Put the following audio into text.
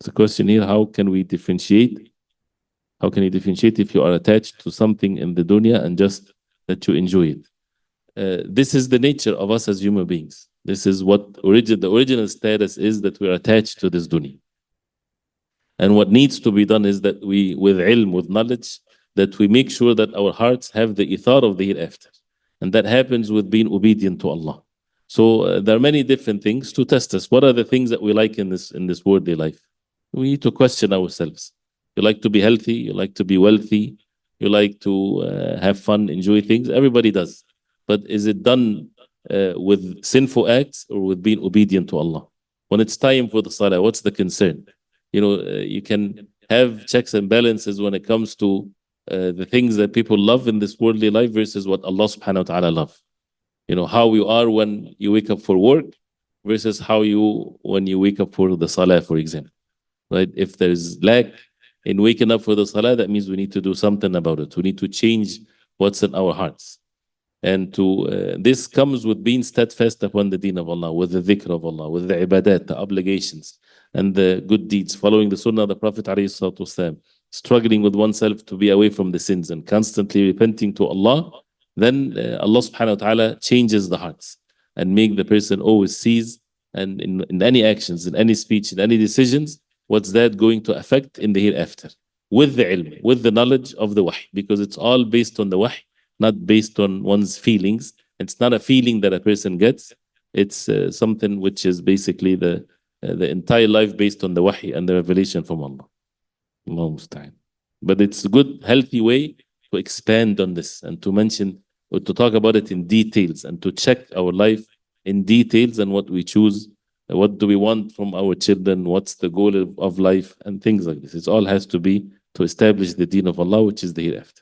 the question here, how can we differentiate? How can you differentiate if you are attached to something in the dunya and just that you enjoy it? This is the nature of us as human beings. This is what the original status is, that we're attached to this dunya. And what needs to be done is that we, with ilm, with knowledge, that we make sure that our hearts have the ithar of the hereafter. And that happens with being obedient to Allah. So there are many different things to test us. What are the things that we like in this worldly life? We need to question ourselves. You like to be healthy, you like to be wealthy, you like to have fun, enjoy things. Everybody does. But is it done with sinful acts or with being obedient to Allah? When it's time for the salah, what's the concern? You can have checks and balances when it comes to the things that people love in this worldly life versus what Allah subhanahu wa ta'ala love. How you are when you wake up for work versus when you wake up for the salah, for example. Right? If there's lack in waking up for the salah, that means we need to do something about it. We need to change what's in our hearts. And this comes with being steadfast upon the deen of Allah, with the dhikr of Allah, with the ibadat, the obligations, and the good deeds, following the sunnah of the Prophet ﷺ, struggling with oneself to be away from the sins and constantly repenting to Allah. Then Allah subhanahu wa ta'ala changes the hearts and make the person always sees, and in any actions, in any speech, in any decisions, what's that going to affect in the hereafter, with the ilm, with the knowledge of the wahy, because it's all based on the wahy, not based on one's feelings. It's not a feeling that a person gets. It's something which is basically the entire life based on the wahy and the revelation from Allah. Allah musta'an. But it's a good, healthy way to expand on this and to mention or to talk about it in details and to check our life in details and what we choose. What do we want from our children? What's the goal of life and things like this? It all has to be to establish the deen of Allah, which is the hereafter.